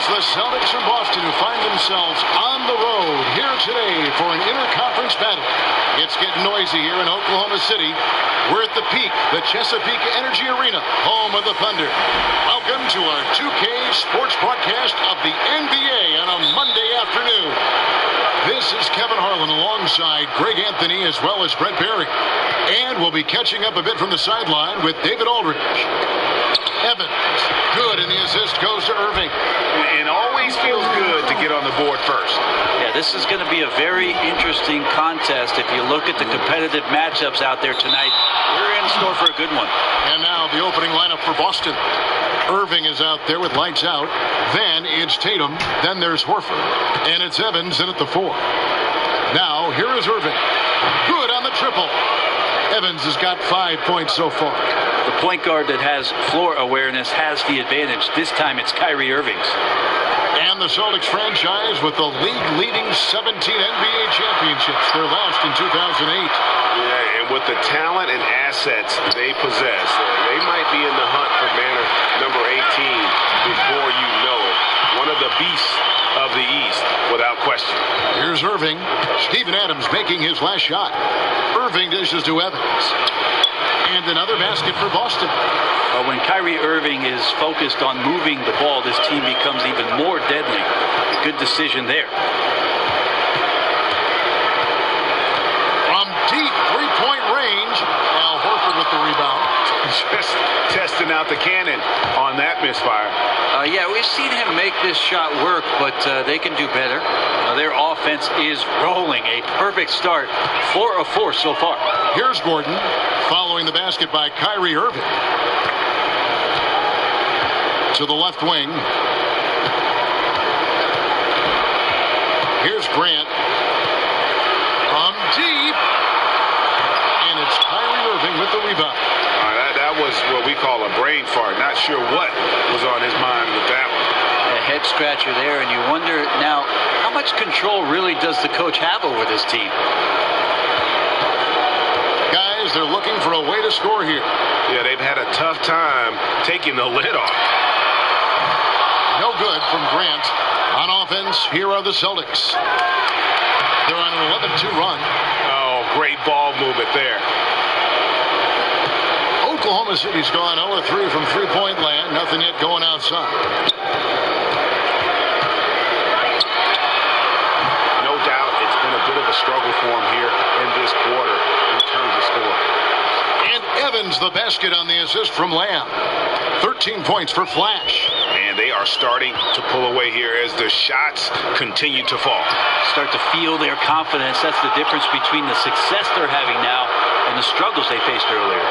It's the Celtics from Boston who find themselves on the road here today for an interconference battle. It's getting noisy here in Oklahoma City. We're at the peak, the Chesapeake Energy Arena, home of the Thunder. Welcome to our 2K sports broadcast of the NBA on a Monday afternoon. This is Kevin Harlan alongside Greg Anthony as well as Brett Barry. And we'll be catching up a bit from the sideline with David Aldridge. Evans, good, and the assist goes to Irving. And always feels good to get on the board first. Yeah, this is going to be a very interesting contest. If you look at the competitive matchups out there tonight, we're in store for a good one. And now the opening lineup for Boston. Irving is out there with lights out. Then it's Tatum. Then there's Horford. And it's Evans in at the 4. Now, here is Irving. Good on the triple. Evans has got 5 points so far. The point guard that has floor awareness has the advantage. This time it's Kyrie Irving's. And the Celtics franchise with the league-leading 17 NBA championships. Their last in 2008. Yeah, and with the talent and assets they possess, they might be in the hunt for banner number 18 before you know it. One of the beasts of the East, without question. Here's Irving. Steven Adams making his last shot. Irving dishes to Evans. And another basket for Boston. Well, when Kyrie Irving is focused on moving the ball, this team becomes even more deadly. A good decision there. From deep three-point range. Al Horford with the rebound. Just testing out the cannon on that misfire. Yeah, we've seen him make this shot work, but they can do better. Their offense is rolling. A perfect start. 4 of 4 so far. Here's Gordon following the basket by Kyrie Irving. To the left wing. Here's Grant. From deep. And it's Kyrie Irving with the rebound. That was what we call a brain fart. Not sure what was on his mind with that one. A head scratcher there, and you wonder now, how much control really does the coach have over this team? Guys, they're looking for a way to score here. Yeah, they've had a tough time taking the lid off. No good from Grant. On offense, here are the Celtics. They're on an 11-2 run. Oh, great ball movement there. Oklahoma City's gone 0-3 from three-point land. Nothing yet going outside. No doubt it's been a bit of a struggle for him here in this quarter in terms of score. And Evans the basket on the assist from Lamb. 13 points for Flash. And they are starting to pull away here as the shots continue to fall. Start to feel their confidence. That's the difference between the success they're having now and the struggles they faced earlier.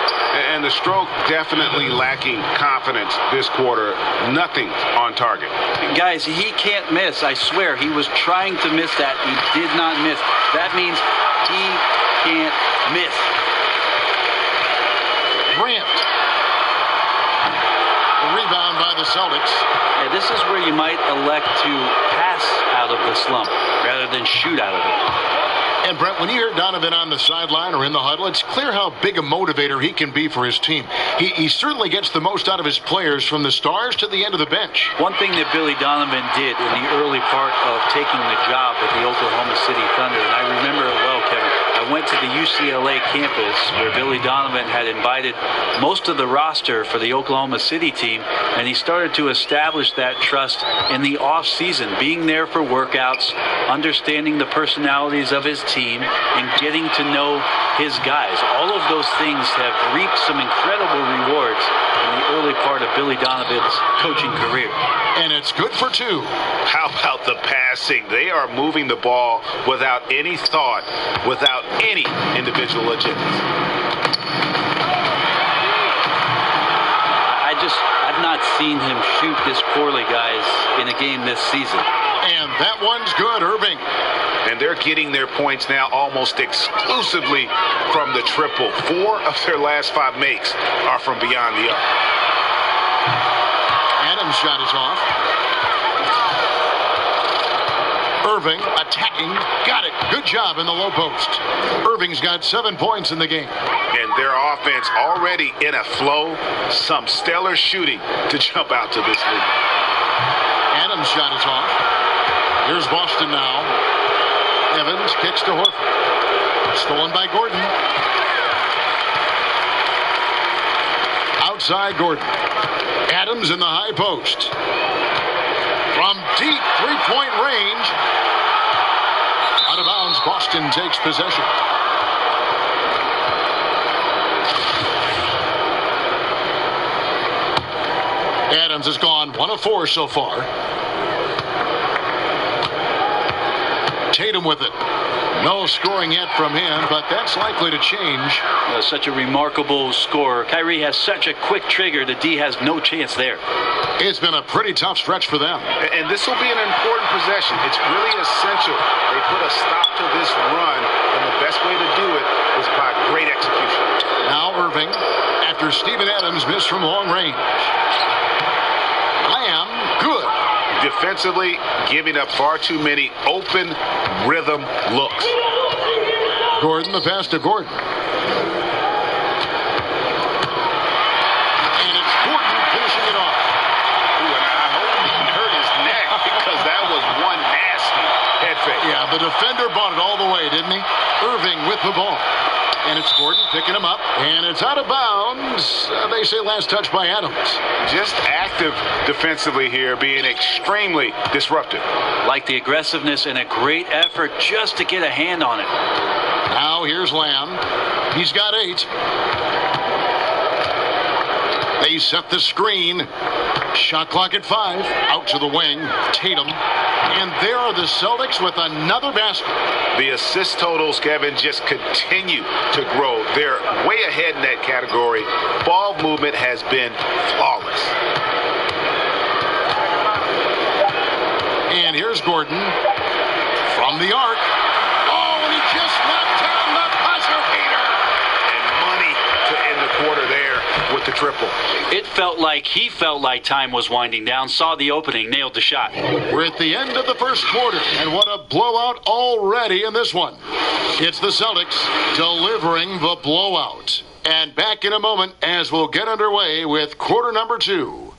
And the stroke definitely lacking confidence this quarter. Nothing on target. Guys, he can't miss. I swear, he was trying to miss that. He did not miss. That means he can't miss. Grant. The rebound by the Celtics. Yeah, this is where you might elect to pass out of the slump rather than shoot out of it. And, Brett, when you hear Donovan on the sideline or in the huddle, it's clear how big a motivator he can be for his team. He certainly gets the most out of his players from the stars to the end of the bench. One thing that Billy Donovan did in the early part of taking the job with the Oklahoma City Thunder, and I remember it well, Kevin, I went to the UCLA campus where Billy Donovan had invited most of the roster for the Oklahoma City team, and he started to establish that trust in the off-season, being there for workouts, understanding the personalities of his team, and getting to know his guys. All of those things have reaped some incredible rewards in the early part of Billy Donovan's coaching career. And it's good for 2. How about the passing? They are moving the ball without any thought, without any individual agenda. I've not seen him shoot this poorly, guys, in a game this season. And that one's good, Irving. And they're getting their points now almost exclusively from the triple. 4 of their last 5 makes are from beyond the arc. Adams' shot is off. Irving attacking. Got it. Good job in the low post. Irving's got 7 points in the game. And their offense already in a flow. Some stellar shooting to jump out to this lead. Adams' shot is off. Here's Boston now. Evans kicks to Horford. Stolen by Gordon. Outside Gordon. Adams in the high post. From deep three-point range. Out of bounds, Boston takes possession. Adams has gone 1 of 4 so far. Tatum with it. No scoring yet from him, but that's likely to change. Such a remarkable scorer. Kyrie has such a quick trigger. The D has no chance there. It's been a pretty tough stretch for them. And this will be an important possession. It's really essential. They put a stop to this run, and the best way to do it is by great execution. Now Irving, after Steven Adams missed from long range. Lamb, good. Defensively, giving up far too many open rhythm looks. Gordon, the pass to Gordon. And it's Gordon finishing it off. Ooh, and I hope he hurt his neck because that was one nasty head fake. Yeah, the defender bought it all the way, didn't he? Irving with the ball. And it's Gordon picking him up. And it's out of bounds. They say last touch by Adams. Just active defensively here, being extremely disruptive. Like the aggressiveness and a great effort just to get a hand on it. Now here's Lamb. He's got 8. They set the screen. Shot clock at 5. Out to the wing. Tatum. And there are the Celtics with another basket. The assist totals, Kevin, just continue to grow. They're way ahead in that category. Ball movement has been flawless. And here's Gordon from the arc. Oh, and he just knocked down the buzzer beater. And money to end the quarter there with the triple. He felt like time was winding down, saw the opening, nailed the shot. We're at the end of the first quarter, and what a blowout already in this one. It's the Celtics delivering the blowout. And back in a moment as we'll get underway with quarter number 2.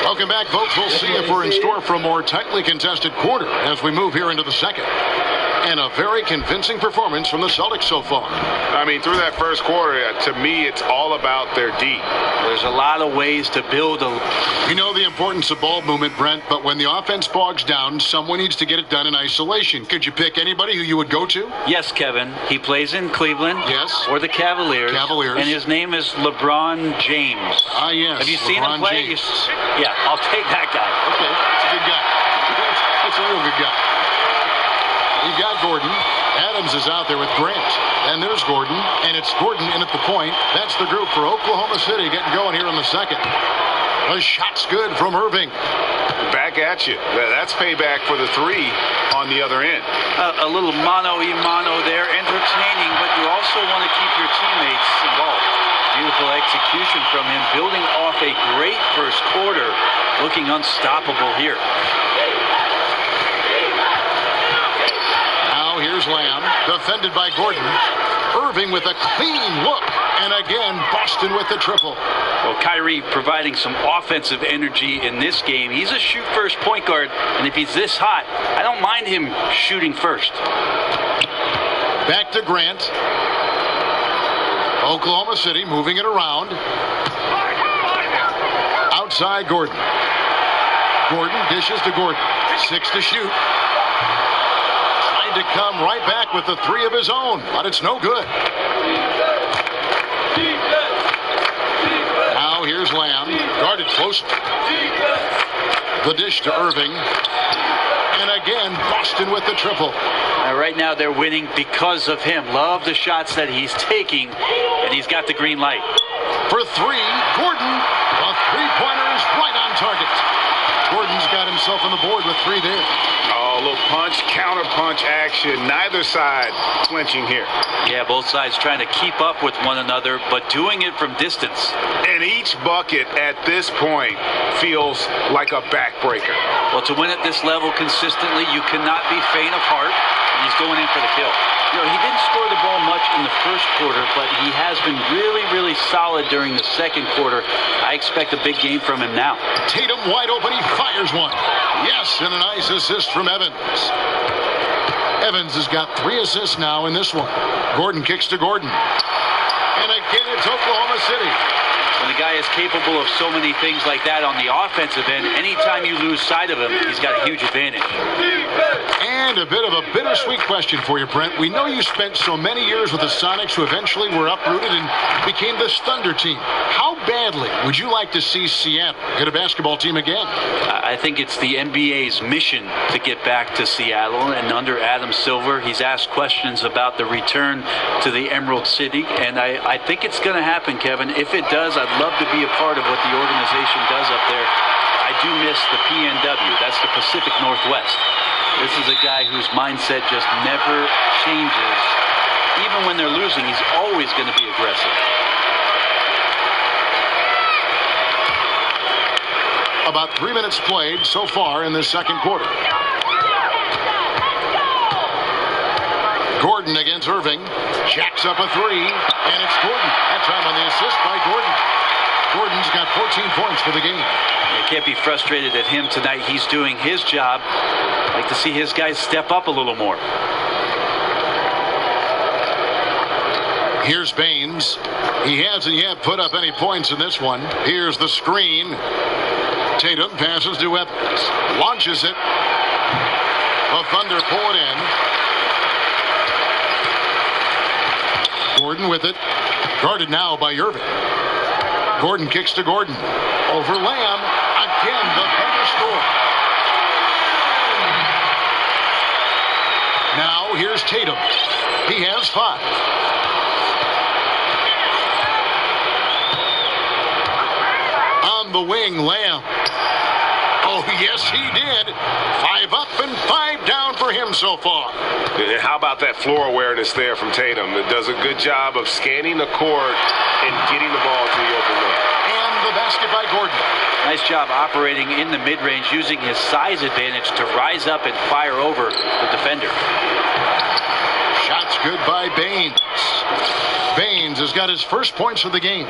Welcome back, folks. We'll see if we're in store for a more tightly contested quarter as we move here into the second. And a very convincing performance from the Celtics so far. I mean, through that first quarter, to me, it's all about their D. There's a lot of ways to build a... You know the importance of ball movement, Brent, but when the offense bogs down, someone needs to get it done in isolation. Could you pick anybody who you would go to? Yes, Kevin. He plays in Cleveland. Yes. Or the Cavaliers. Cavaliers. And his name is LeBron James. Ah, yes. Have you seen him play? James. Yeah, I'll take that guy. Okay, that's a good guy. That's a real good guy. You've got Gordon. Adams is out there with Grant. And there's Gordon. And it's Gordon in at the point. That's the group for Oklahoma City getting going here in the second. The shot's good from Irving. Back at you. That's payback for the 3 on the other end. A little mano-a-mano there. Entertaining, but you also want to keep your teammates involved. Beautiful execution from him. Building off a great first quarter. Looking unstoppable here. Here's Lamb, defended by Gordon. Irving with a clean look. And again, Boston with the triple. Well, Kyrie providing some offensive energy in this game. He's a shoot-first point guard, and if he's this hot, I don't mind him shooting first. Back to Grant. Oklahoma City moving it around. Outside Gordon. Gordon dishes to Gordon. 6 to shoot. To come right back with the 3 of his own, but it's no good. Now here's Lamb, guarded closely. The dish to Irving. And again, Boston with the triple. Right now they're winning because of him. Love the shots that he's taking, and he's got the green light. For 3, Gordon. The three-pointer is right on target. Gordon's got himself on the board with 3 there. Oh, a little punch, counter-punch action. Neither side flinching here. Yeah, both sides trying to keep up with one another, but doing it from distance. And each bucket at this point feels like a backbreaker. Well, to win at this level consistently, you cannot be faint of heart. He's going in for the kill. You know, he didn't score the ball much in the first quarter, but he has been really, really solid during the second quarter. I expect a big game from him now. Tatum wide open. He fires one. Yes, and a nice assist from Evans. Evans has got 3 assists now in this one. Gordon kicks to Gordon. And again, it's Oklahoma City. When the guy is capable of so many things like that on the offensive end, anytime you lose sight of him, he's got a huge advantage. And a bit of a bittersweet question for you, Brent. We know you spent so many years with the Sonics, who eventually were uprooted and became the Thunder team. How badly would you like to see Seattle get a basketball team again? I think it's the NBA's mission to get back to Seattle, and under Adam Silver, he's asked questions about the return to the Emerald City, and I think it's going to happen, Kevin. If it does, I'd love to be a part of what the organization does up there. I do miss the PNW. That's the Pacific Northwest. This is a guy whose mindset just never changes. Even when they're losing, he's always going to be aggressive. About 3 minutes played so far in this second quarter. Gordon against Irving. Jacks up a 3, and it's Gordon. That time on the assist by Gordon. Gordon's got 14 points for the game. You can't be frustrated at him tonight. He's doing his job. I'd like to see his guys step up a little more. Here's Baines. He hasn't yet put up any points in this one. Here's the screen. Tatum passes to Evans. Launches it. The Thunder pull it in. Gordon with it. Guarded now by Irving. Gordon kicks to Gordon. Over Lamb. Again, the Thunder score. Now here's Tatum. He has 5. On the wing, Lamb. Oh, yes, he did. 5 up and 5 down for him so far. And how about that floor awareness there from Tatum? It does a good job of scanning the court and getting the ball to the open look. And the basket by Gordon. Nice job operating in the mid-range, using his size advantage to rise up and fire over the defender. Shots good by Baines. Baines has got his first points of the game.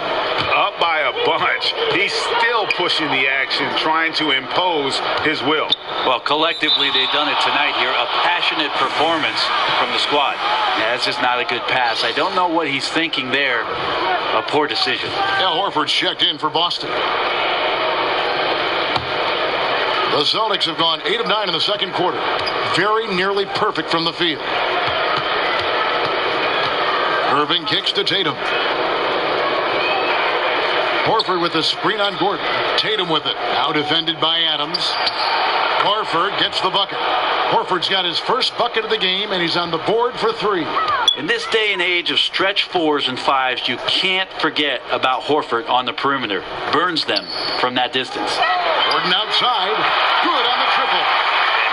Up by a bunch. He's still pushing the action, trying to impose his will. Well, collectively, they've done it tonight here. A passionate performance from the squad. Yeah, that's just not a good pass. I don't know what he's thinking there. A poor decision. Al Horford's checked in for Boston. The Celtics have gone 8 of 9 in the second quarter. Very nearly perfect from the field. Irving kicks to Tatum. Horford with a screen on Gordon. Tatum with it. Now defended by Adams. Horford gets the bucket. Horford's got his first bucket of the game, and he's on the board for 3. In this day and age of stretch 4s and 5s, you can't forget about Horford on the perimeter. Burns them from that distance. Gordon outside. Good on the triple.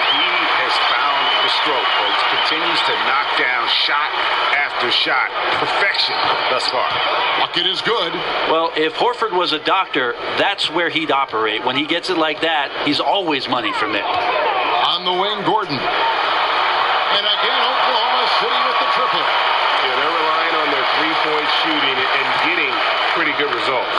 And he has found the stroke, folks. Continues to knock down shot after shot. Perfection thus far. Bucket is good. Well, if Horford was a doctor, that's where he'd operate. When he gets it like that, he's always money from there. On the wing, Gordon. And again, Oklahoma City with the triple. Yeah, they're relying on their three-point shooting and getting pretty good results.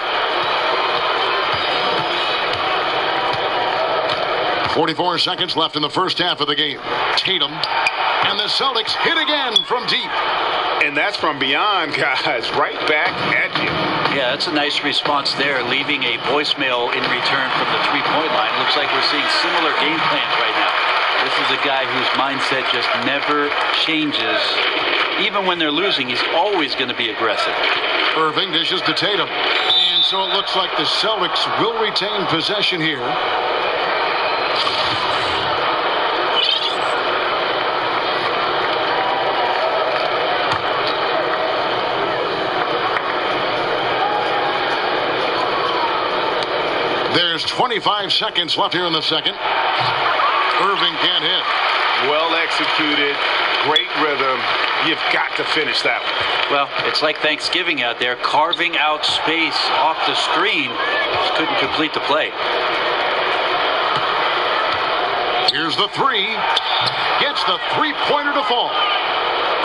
44 seconds left in the first half of the game. Tatum. And the Celtics hit again from deep. And that's from beyond, guys. Right back at you. Yeah, that's a nice response there, leaving a voicemail in return from the three-point line. Looks like we're seeing similar game plans right now. This is a guy whose mindset just never changes. Even when they're losing, he's always going to be aggressive. Irving dishes to Tatum. And so it looks like the Celtics will retain possession here. There's 25 seconds left here in the second. Irving can't hit. Well executed. Great rhythm. You've got to finish that one. Well, it's like Thanksgiving out there, carving out space off the screen. Just couldn't complete the play. Here's the three. Gets the three-pointer to fall.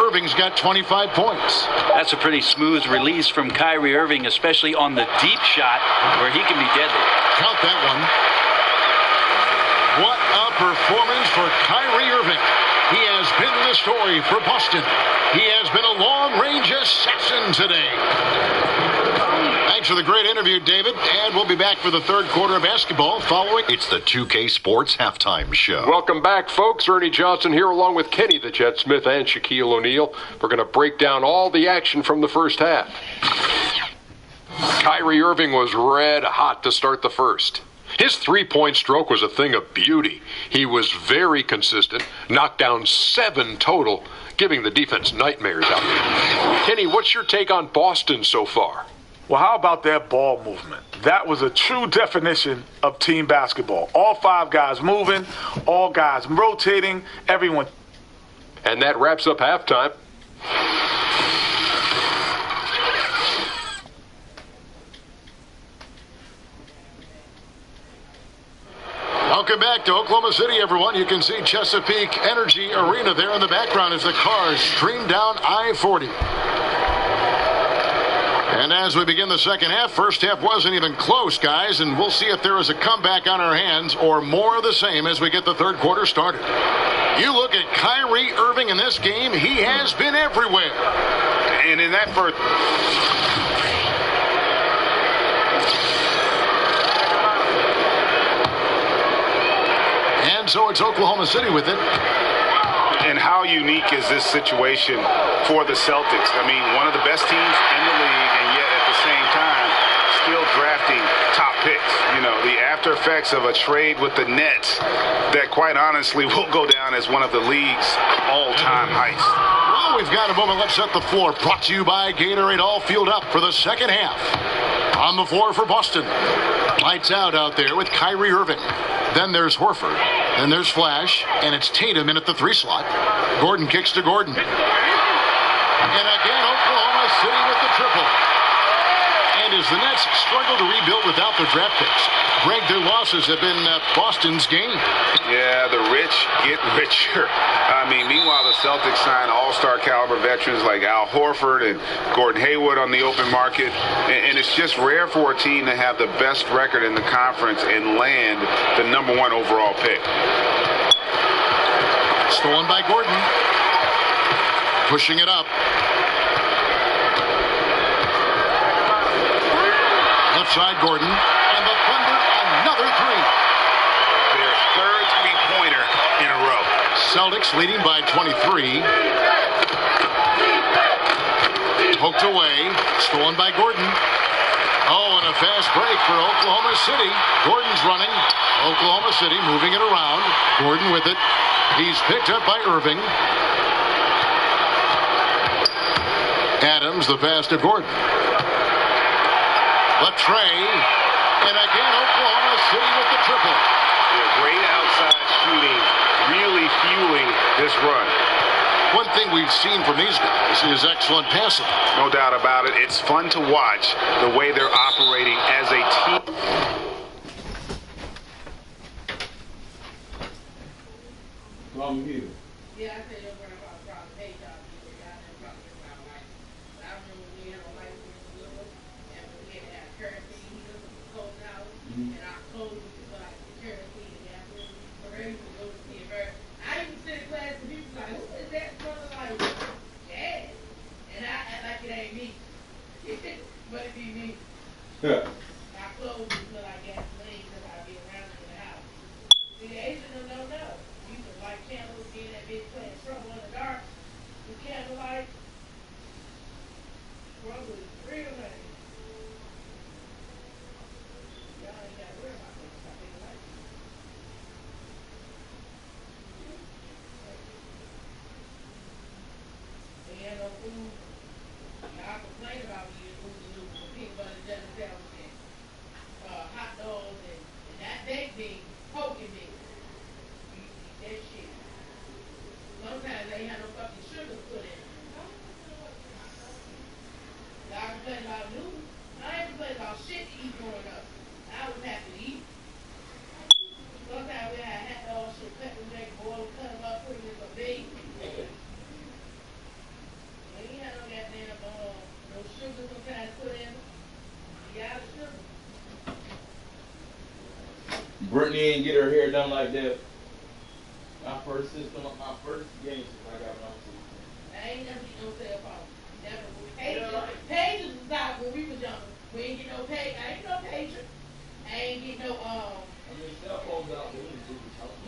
Irving's got 25 points. That's a pretty smooth release from Kyrie Irving, especially on the deep shot where he can be deadly. Count that one. What a performance for Kyrie Irving. He has been the story for Boston. He has been a long-range assassin today. Thanks for the great interview, David. And we'll be back for the third quarter of basketball following. It's the 2K Sports Halftime Show. Welcome back, folks. Ernie Johnson here along with Kenny the Jet Smith and Shaquille O'Neal. We're going to break down all the action from the first half. Kyrie Irving was red hot to start the first. His three-point stroke was a thing of beauty. He was very consistent, knocked down 7 total, giving the defense nightmares out there. Kenny, what's your take on Boston so far? Well, how about that ball movement? That was a true definition of team basketball. All 5 guys moving, all guys rotating, everyone. And that wraps up halftime. Welcome back to Oklahoma City, everyone. You can see Chesapeake Energy Arena there in the background as the cars stream down I-40. And as we begin the second half, first half wasn't even close, guys, and we'll see if there is a comeback on our hands or more of the same as we get the third quarter started. You look at Kyrie Irving in this game, he has been everywhere. And in that first... And so it's Oklahoma City with it. And how unique is this situation for the Celtics? I mean, one of the best teams in the league, and yet at the same time, still drafting top picks. You know, the after effects of a trade with the Nets that quite honestly will go down as one of the league's all-time heights. Well, we've got a moment. Let's set the floor. Brought to you by Gatorade, all fueled up for the second half. On the floor for Boston. Lights out there with Kyrie Irving. Then there's Horford. Then there's Flash. And it's Tatum in at the 3 slot. Gordon kicks to Gordon. And again, Oklahoma City with the triple. And as the Nets struggle to rebuild without their draft picks, Greg, their losses have been Boston's gain. Yeah, the rich get richer. I mean, meanwhile, the Celtics sign all-star caliber veterans like Al Horford and Gordon Hayward on the open market. And it's just rare for a team to have the best record in the conference and land the #1 overall pick. Stolen by Gordon. Pushing it up. Left side, Gordon. And the Thunder, another 3. Their third three-pointer in a row. Celtics leading by 23. Poked away. Stolen by Gordon. Oh, and a fast break for Oklahoma City. Gordon's running. Oklahoma City moving it around. Gordon with it. He's picked up by Irving. Adams, the pass to Gordon. Latre. And again, Oklahoma City with the triple. Yeah, great outside shooting, really fueling this run. One thing we've seen from these guys is excellent passing. No doubt about it. It's fun to watch the way they're operating as a team. Long view. Yeah, I said you're worried about problem. Hey, y'all, people got them problems around life. I remember when we had a life when we were little, and we had that currency, he was closed out, and our clothes was like the currency, and that's when we were able to go to see a bird. I used to sit in class and people like, who is that brother? Like, Dad. And I act like it ain't me. But it be me. Yeah. My clothes would smell like gasoline because I'd be around in the house. See, the Asians don't know. You can light candles, be in that bitch playing trouble in the dark. The candlelight. Trouble is real, honey. Y'all ain't got to worry about this. I think like it. They had no food. Y'all complain about me and food and peanut butter and jelly sandwich and hot dogs and that baked bean poking me. You eat that shit. Sometimes they ain't have no fucking sugar put in it. Y'all complain about noodles. I ain't complain about shit to eat growing up. I was happy to eat. Sometimes we had hot dogs, shit, pepper Brittany didn't get her hair done like that. My first game since I got my system. I ain't never get no cell phone. Never. Pages was out when we was younger. We ain't get no page. I ain't no pager. I ain't get no I mean, cell phones out there.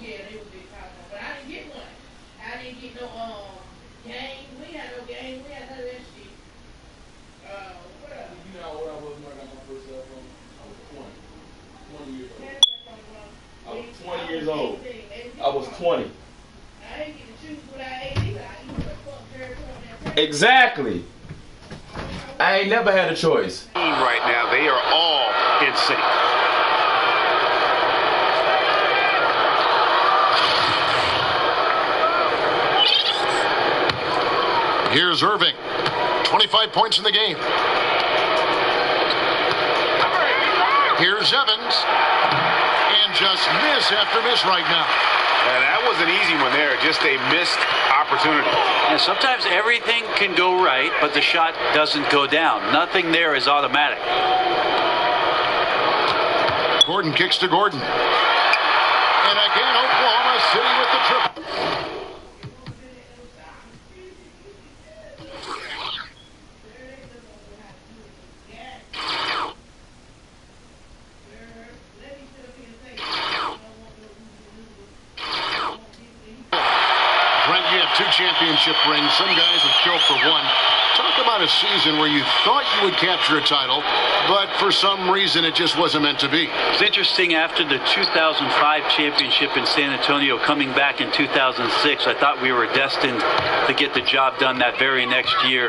Yeah, they was big telephone, but I didn't get one. I didn't get no game. We had no game. We had none of that shit. What else? You know what I was when I got my first cell phone? I was 20 years old. I was 20 years old. I was 20. I ain't get to choose what I ate either. I eat what the fuck Jerry put on that. Exactly. I ain't never had a choice. Right now, they are all in sync. Here's Irving. 25 points in the game. Here's Evans. And just miss after miss right now. And that was an easy one there. Just a missed opportunity. And sometimes everything can go right, but the shot doesn't go down. Nothing there is automatic. Gordon kicks to Gordon. And again, Oklahoma City with the triple. Brent, you have 2 championship rings. Some guys have killed for 1. Talk about a season where you thought you would capture a title, but for some reason it just wasn't meant to be. It's interesting, after the 2005 championship in San Antonio, coming back in 2006, I thought we were destined to get the job done that very next year.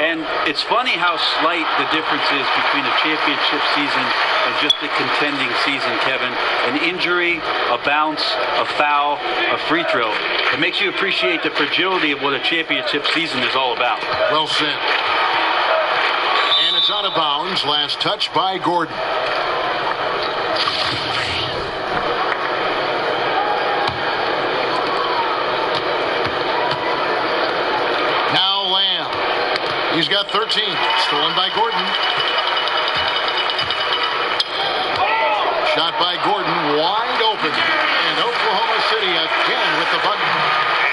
And it's funny how slight the difference is between a championship season and just a contending season, Kevin. An injury, a bounce, a foul, a free throw. It makes you appreciate the fragility of what a championship season is all about. Well said. And it's out of bounds. Last touch by Gordon. Now Lamb. He's got 13. Stolen by Gordon. Shot by Gordon. Wide open. And Oklahoma City again with the bucket.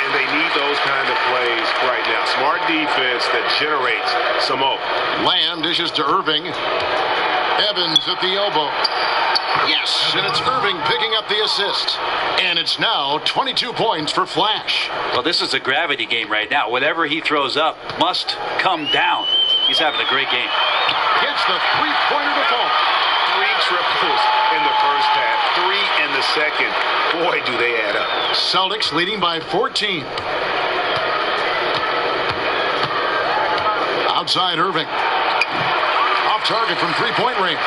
And they need those kind of plays right now. Smart defense that generates some hope. Lamb dishes to Irving. Evans at the elbow. Yes, and it's Irving picking up the assist. And it's now 22 points for Flash. Well, this is a gravity game right now. Whatever he throws up must come down. He's having a great game. Gets the three-pointer to fall. 3 triples in the first half, 3 in the second. Boy, do they add up. Celtics leading by 14. Outside Irving. Off target from three-point range.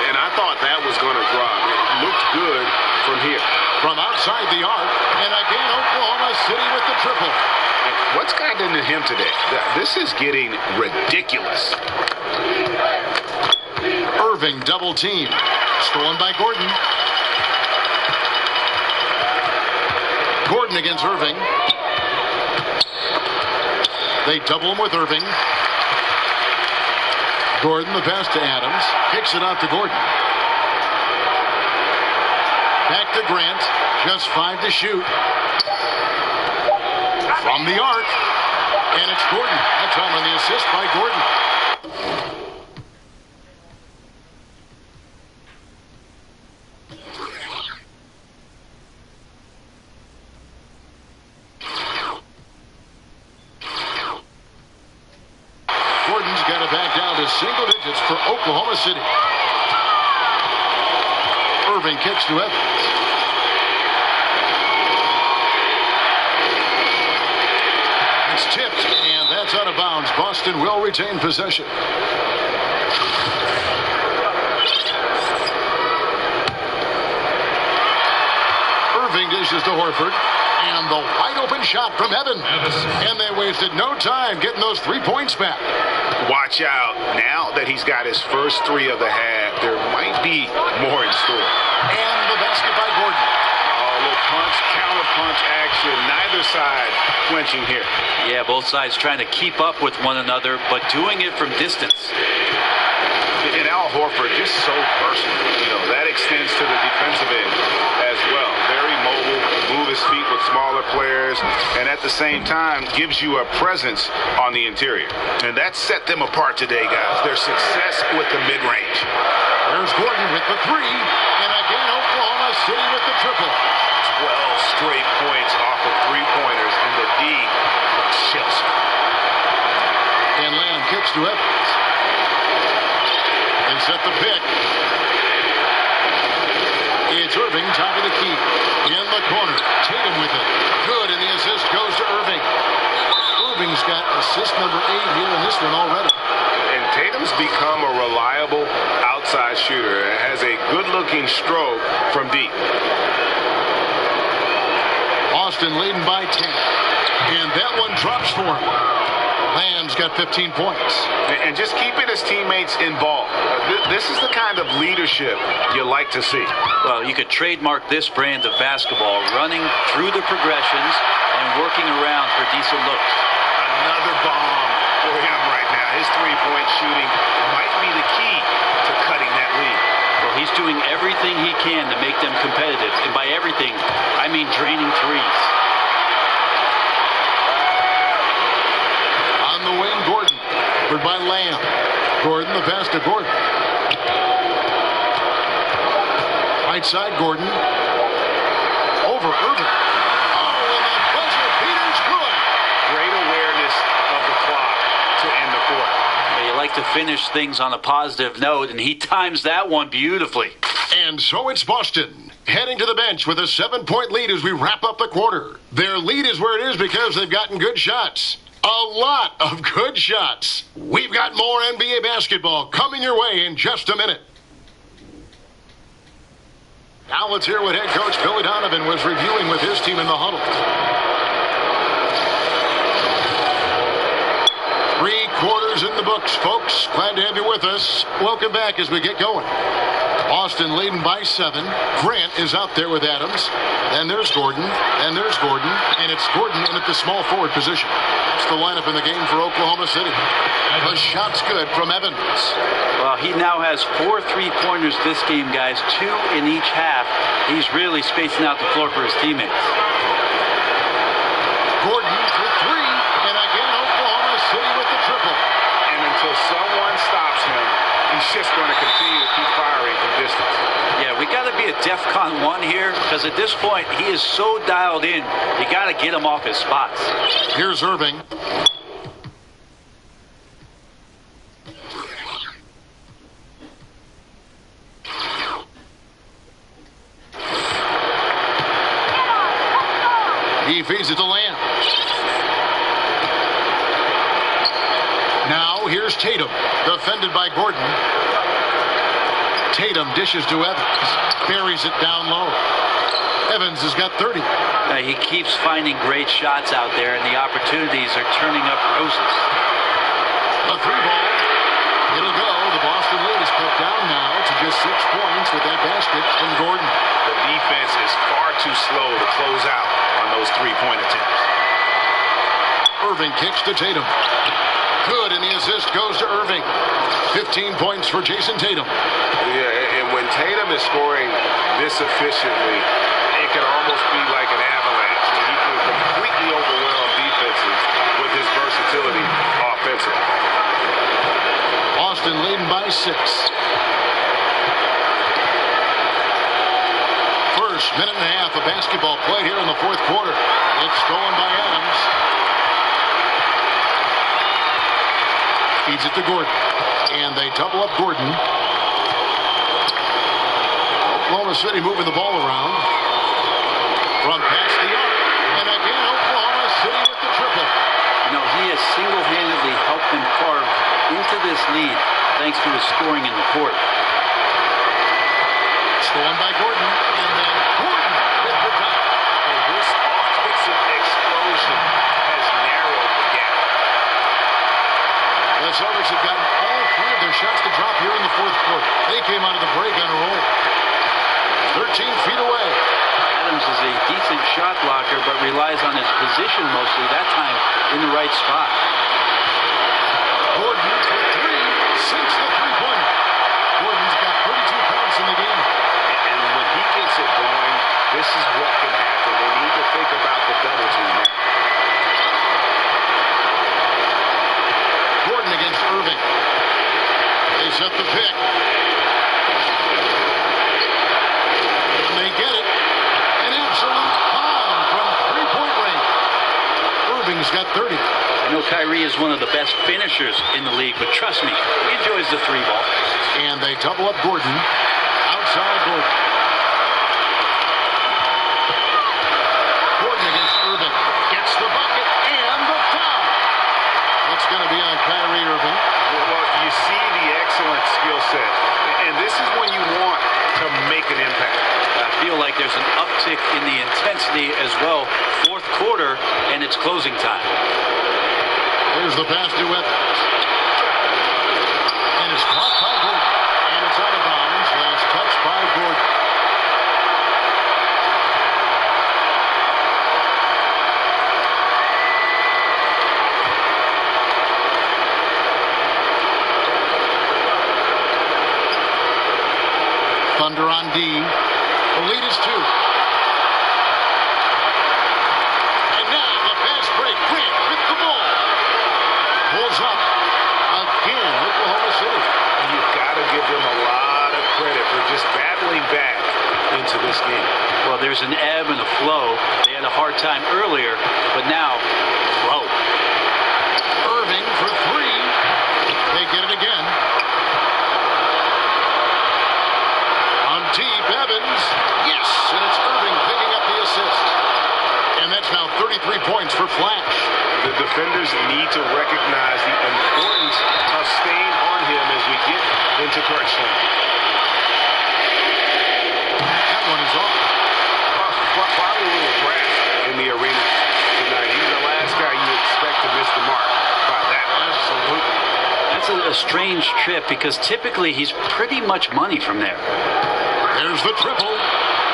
And I thought that was going to drop. It looked good from here. From outside the arc. And again, Oklahoma City with the triple. And what's gotten into him today? This is getting ridiculous. Irving double team. Stolen by Gordon. Gordon against Irving. They double him with Irving. Gordon the pass to Adams. Kicks it out to Gordon. Back to Grant. Just 5 to shoot. From the arc. And it's Gordon. That time on the assist by Gordon. Gordon's got it back down to single digits for Oklahoma City. Irving kicks to Evans. It's tipped, and that's out of bounds. Boston will retain possession. Irving dishes to Horford. And the wide open shot from Evans. And they wasted no time getting those 3 points back. Watch out. Now that he's got his first 3 of the half, there might be more in store. And the basket by Gordon. Oh, a little punch, counter punch action. Neither side flinching here. Yeah, both sides trying to keep up with one another, but doing it from distance. And Al Horford just so versatile. You know, that extends to the defensive players, and at the same time gives you a presence on the interior. And that set them apart today, guys. Their success with the mid-range. There's Gordon with the three, and again Oklahoma City with the triple. 12 straight points off of three-pointers, and the D looks chips. And Lamb kicks to Evans. They set the pick. It's Irving, top of the key. In the corner. Tatum with it. Good, and the assist goes to Irving. Irving's got assist number 8 here in this one already. And Tatum's become a reliable outside shooter. It has a good-looking stroke from deep. Austin leading by 10. And that one drops for him. Lamb's got 15 points. And just keeping his teammates involved. This is the kind of leadership you like to see. Well, you could trademark this brand of basketball, running through the progressions and working around for decent looks. Another bomb for him right now. His three-point shooting might be the key to cutting that lead. Well, he's doing everything he can to make them competitive. And by everything, I mean draining threes. On the wing, Gordon. Covered by Lamb. Gordon, the pass to Gordon. Right side, Gordon. Over Irving. Oh, and that buzzer beater's good. Great awareness of the clock to end the quarter. You like to finish things on a positive note, and he times that one beautifully. And so it's Boston heading to the bench with a 7-point lead as we wrap up the quarter. Their lead is where it is because they've gotten good shots. A lot of good shots. We've got more NBA basketball coming your way in just a minute. Now let's hear what head coach Billy Donovan was reviewing with his team in the huddle. 3 quarters in the books, folks. Glad to have you with us. Welcome back as we get going. Boston leading by 7. Grant is out there with Adams. Then there's Gordon. Then there's Gordon. And it's Gordon in at the small forward position. That's the lineup in the game for Oklahoma City. The shot's good from Evans. Well, he now has 4 3-pointers this game, guys. 2 in each half. He's really spacing out the floor for his teammates. Gordon for 3. And again, Oklahoma City with the triple. And until someone stops him, he's just going to continue to keep firing from distance. Yeah, we got to be a DEFCON 1 here, because at this point, he is so dialed in, you got to get him off his spots. Here's Irving. He feeds it to Lamb. Now here's Tatum, defended by Gordon. Tatum dishes to Evans, buries it down low. Evans has got 30. He keeps finding great shots out there, and the opportunities are turning up roses. A 3-ball. It'll go. The Boston lead is cut down now to just 6 points with that basket from Gordon. The defense is far too slow to close out on those 3-point attempts. Irving kicks to Tatum. Good, and the assist goes to Irving. 15 points for Jason Tatum. Yeah, and when Tatum is scoring this efficiently, it can almost be like an avalanche. He can completely overwhelm defenses with his versatility offensively. Boston leading by 6. First minute and a half of basketball played here in the 4th quarter. It's stolen by Adams. Feeds it to Gordon. And they double up Gordon. Oklahoma City moving the ball around. From past the arc. And again, Oklahoma City with the triple. You know, he has single-handedly helped them carve into this lead thanks to his scoring in the court. Stolen by Gordon. And then Gordon with the top. And this offensive explosion has narrowed the gap. The Celtics have gotten all 3 of their shots to drop here in the 4th quarter. They came out of the break on a roll. 13 feet away. Adams is a decent shot blocker, but relies on his position mostly, that time in the right spot. Gordon for 3, sinks the 3-pointer. Gordon's got 32 points in the game. And when he gets it going, this is what can happen. They need to think about the double set the pick. And they get it. An absolute bomb from three-point range. Irving's got 30. I know Kyrie is one of the best finishers in the league, but trust me, he enjoys the three ball. And they double up Gordon. Outside Gordon. Gordon against Irving. Gets the bucket and the foul. It's going to be on Kyrie Irving. Well, you see the excellent skill set. And this is when you want to make an impact. I feel like there's an uptick in the intensity as well. Fourth quarter, and it's closing time. Here's the pass to Evans. And it's caught by Gordon. And it's out of bounds. Last touch by Gordon. Thunder on D. The lead is 2. And now the fast break. Grant with the ball. Pulls up again, Oklahoma City. You've got to give them a lot of credit for just battling back into this game. Well, there's an ebb and a flow. They had a hard time earlier, but now, flow. Irving for 3. They get it again. On deep, Evans. Yes, and it's Irving picking up the assist. And that's now 33 points for Flash. The defenders need to recognize the importance of staying on him as we get into crunch time. That one is off. Probably a little brash in the arena tonight. He's the last guy you expect to miss the mark by that. Absolutely. That's a strange trip because typically he's pretty much money from there. There's the triple,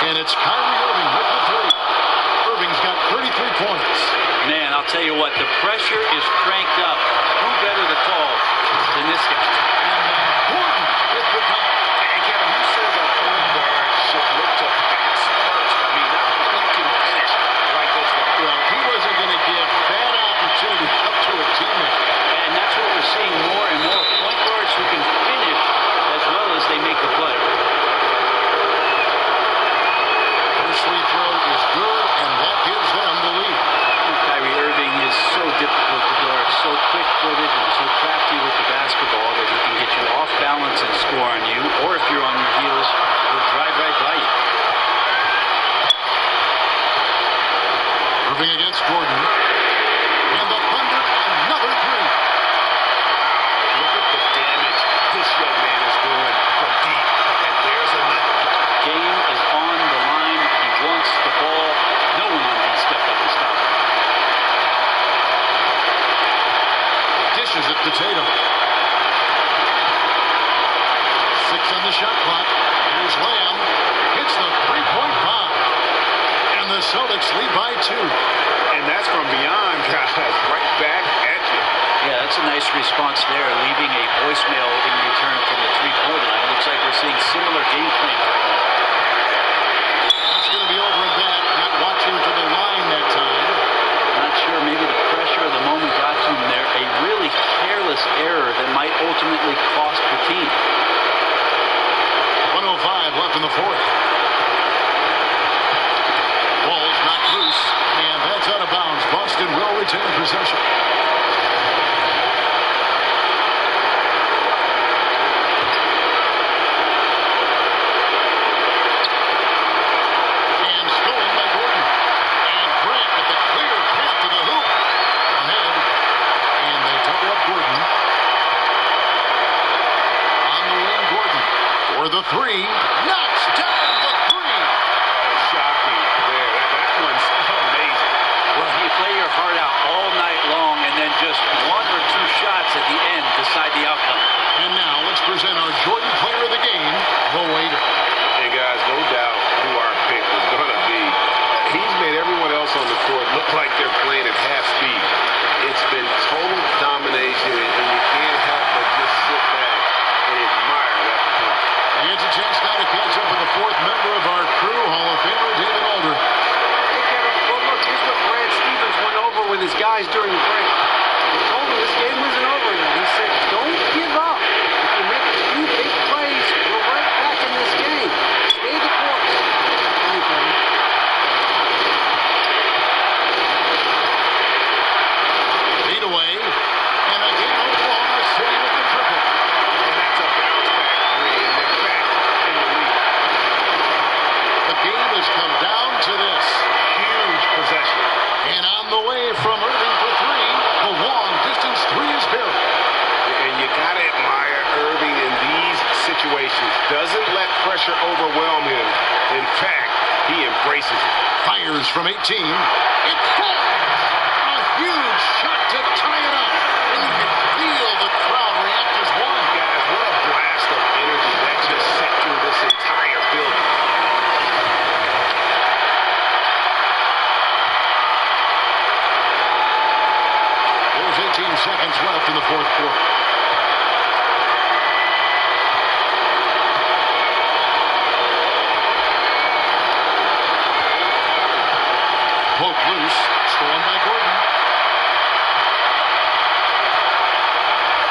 and it's Kyrie Irving with the 3. Irving's got 33 points. Man, I'll tell you what, the pressure is cranked up. Who better to call than this guy? Gordon with the top. And Kevin, who says a point guard should look to pass first? I mean, not when you can finish like this guy. Well, he wasn't going to give that opportunity up to a teammate. And that's what we're seeing more and more. Point guards who can finish as well as they make the play. First free throw is good, and that gives them the lead. Kyrie Irving is so difficult to guard, so quick-footed and so crafty with the basketball that he can get you off balance and score on you, or if you're on your heels, he'll drive right by you. Irving against Gordon. And the Thunder, another 3. Look at the damage this young man is doing from deep. And there's another. Game is on the line. He wants the ball. No one on D stepped up and stopped him. Dishes it to Tatum. 6 on the shot clock. Here's Lamb. Hits the three-point bomb. And the Celtics lead by 2. And that's from beyond, guys. Right back at you. Yeah, that's a nice response there, leaving a voicemail in return from the three-point line. It looks like we're seeing similar game plans right now. That's going to be over and back. Not watching to the line that time. Not sure, maybe the pressure of the moment got to him there. A really careless error that might ultimately cost the team. 1:05 left in the 4th. Ball's knocked loose, and that's out of bounds. Boston will retain possession. And stolen by Gordon. And Grant with the clear path to the hoop. Ahead. And they double up Gordon. On the wing, Gordon. For the 3. Knocks down the 3. Shocking there. That one's amazing. Well, you play your heart out all night long, and then just 1 or 2 shots at the end decide the outcome. And now let's present our Jordan player of the game, the waiter. And guys, no doubt who our pick was going to be. He's made everyone else on the court look like they're playing at half speed. It's been total domination, and you can't help but just sit back and admire that performance. He gets a chance now to catch up with the 4th pressure overwhelm him. In fact, he embraces it. Fires from 18. It falls! A huge shot to tie it up. And you can feel the crowd react as one. Guys, what a blast of energy that just set through this entire building. There's 18 seconds left in the fourth quarter. Poke loose, stolen by Gordon.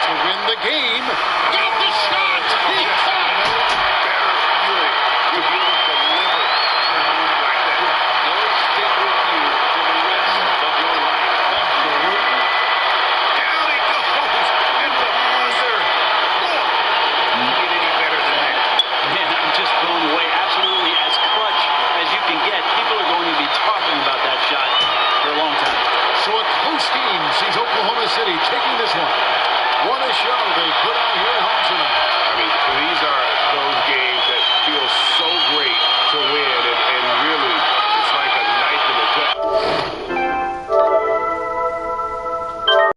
To win the game.